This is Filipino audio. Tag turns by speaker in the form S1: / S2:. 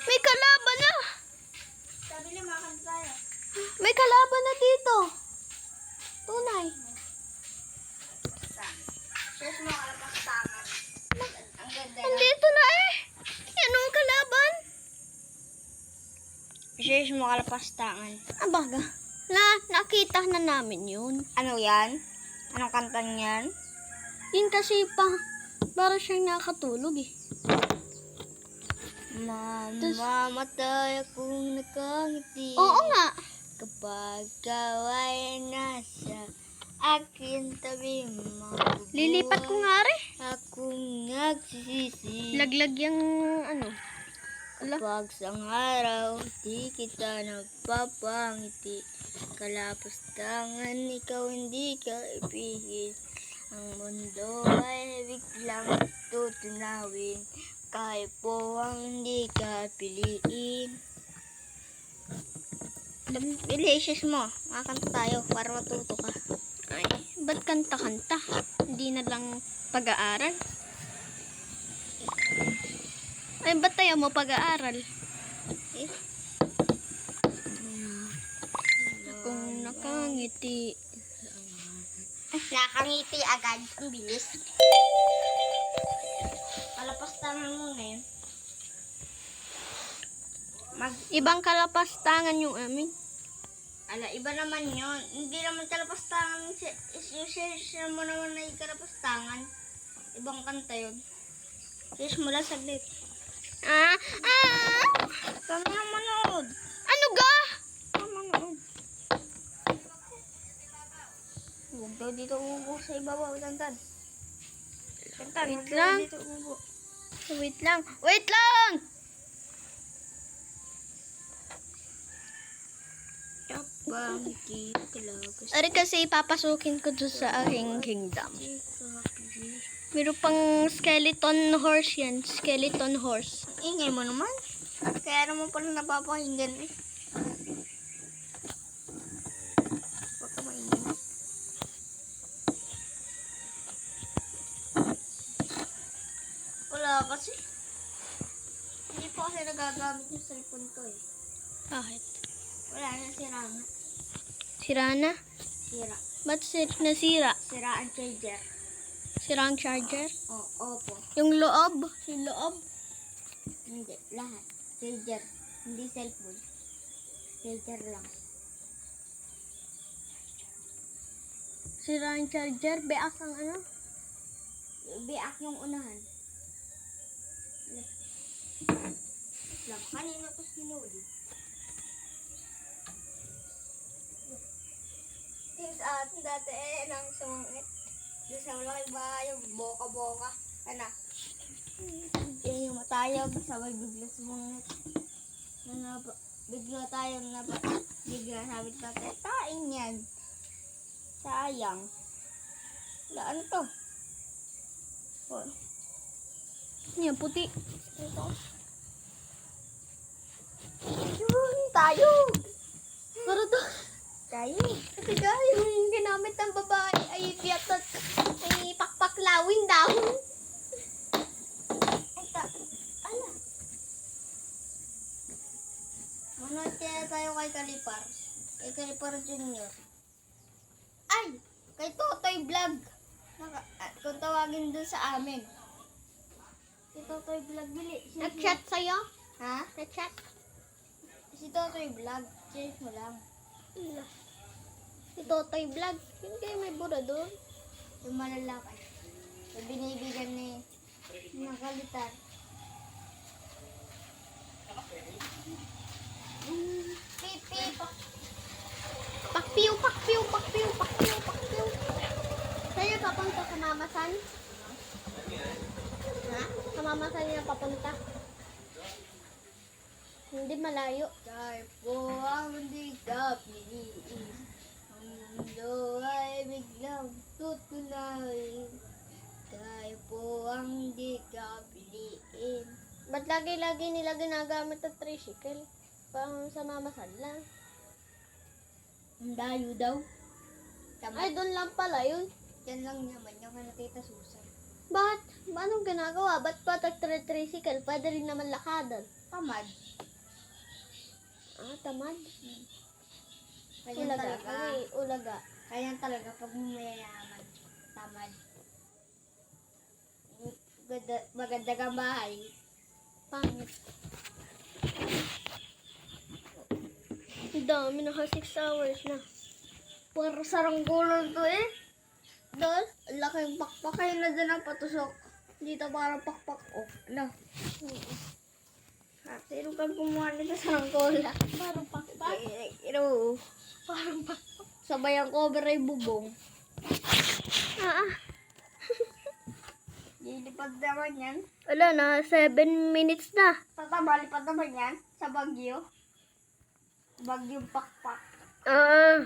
S1: May kalaban na!
S2: Sabi niya makan tayo.
S1: May kalaban na dito! Tunay.
S2: Search mo kalapastangan. Ang ganda na.
S1: Andito na eh! Yan ang kalaban!
S2: Search mo kalapastangan.
S1: Abaga, nakita na namin yun.
S2: Ano yan? Anong kanta niyan?
S1: Yun kasi para siyang nakatulog eh.
S2: Mamamatay akong nakangiti.
S1: Oo nga.
S2: Kapag ikaw ay nasa akin tabi mo.
S1: Lilipat ko nga rin.
S2: Akong nagsisisi.
S1: Laglag yung ano.
S2: Kapag sang araw, di kita nagpapangiti. Kalapastangan, ikaw hindi ka ipigil. Ang mundo ay biglang tutunawin. Kahit po ang hindi ka piliin. Delicious mo. Makakanta tayo para matuto ka.
S1: Ay, ba't kanta-kanta? Hindi na lang pag-aaral. Ay, ba't tayo mo pag-aaral?
S2: Eh?
S1: Kung nakangiti.
S2: Nakangiti agad. Ang bilis. Kalapastangan muna yun.
S1: Ibang kalapastangan yung amin.
S2: Ala, iba naman yun. Hindi naman kalapastangan. Share mo naman na yung kalapastangan. Ibang kanta yun. Share mo lang saglit. Tama na manood.
S1: Ano ga?
S2: Tama manood. Huwag daw dito ubo sa ibabaw. Tantan. Tantan,
S1: Wait
S2: huwag daw
S1: lang.
S2: dito ubo.
S1: Wait lang. Wait lang!
S2: Bangki, kalapas.
S1: Ari kasi papasukin ko doon sa aking kingdom. Meron pang skeleton horse yan. Skeleton horse.
S2: Ingay mo naman. Kaya naman pala napapakinggan eh. Huwag ka maingay. Wala kasi. Hindi po kasi nagagamit yung cellphone ko eh.
S1: Bakit?
S2: Wala na, sira na.
S1: Sira na?
S2: Sira.
S1: Ba't nasira?
S2: Sira ang charger.
S1: Sira ang charger?
S2: Opo.
S1: Yung loob? Yung loob?
S2: Hindi, lahat. Charger. Hindi cellphone. Charger lang.
S1: Sira ang charger? Beak ang ano?
S2: Biak yung unahan. Lang, kanina ko sinuli. Yung sa atin dati nang sumangit. Doon sa malaki ba yung boka-boka. Ano? Yan yung matayog. Sabay bigla sumangit. Bigla tayo bigla sabi tatay, tain yan. Sayang. Wala, ano to? Oh.
S1: Niya, puti.
S2: Ito. Yun, tayo.
S1: Pero to,
S2: Tayo.
S1: kasi guys, yung ginamit ng babae ay piyat at ay pakpaklawin daw.
S2: Ito. Ala. Manood kaya tayo kay Kalipar. Kay Kalipar Junior. Ay! Kay Totoy Vlog. Kung tawagin dun sa amin. Si Totoy Vlog, bili.
S1: Nag-chat sa'yo?
S2: Ha?
S1: Nag-chat?
S2: Si Totoy Vlog. Check mo lang.
S1: Si Totoy Vlog. Yun kayo may bura doon.
S2: Yung malalaki. Yung binibigyan ni ng Kalitar. Pip, pip.
S1: Pakpiw, pakpiw, pakpiw, pakpiw, pakpiw. Sa'yo papunta sa mamasan? Ha? Sa mamasan niya papunta? Hindi malayo.
S2: Tayo po ang hindi ka piliin. Ang mundo ay biglang tutunay. Tayo po ang hindi ka piliin.
S1: Ba't lagi-lagi nila ginagamit ang tricycle? Pang sa mamasan lang.
S2: Ang dayo daw. Tama.
S1: Ay, doon lang pala yun.
S2: Yan lang naman yung kay Tita Susan.
S1: Bakit? Anong ginagawa? Ba't pa tricycle? Pwede rin naman lakadan.
S2: Tamad.
S1: Ah, tamad.
S2: Kaya
S1: Ulaga.
S2: talaga.
S1: Ay, ulaga.
S2: Kaya talaga pag mayayaman. Tamad. Maganda kang bahay.
S1: Pangit. Ang dami, naka 6 hours na.
S2: Pero saranggolan to eh. Dahil, laking pakpak kayo na dyan ang patusok. Dito parang pakpak. Oh, na. Sino kang kumuha nito sa saranggola?
S1: Parang pakpak.
S2: Iro.
S1: Parang pakpak.
S2: Sabay ang cover ay bubong.
S1: Ah,
S2: Lilipad naman yan.
S1: wala na, 7 minutes na.
S2: Tatamali pa naman yan sa Bagyo. Bagyong pakpak.
S1: Ah,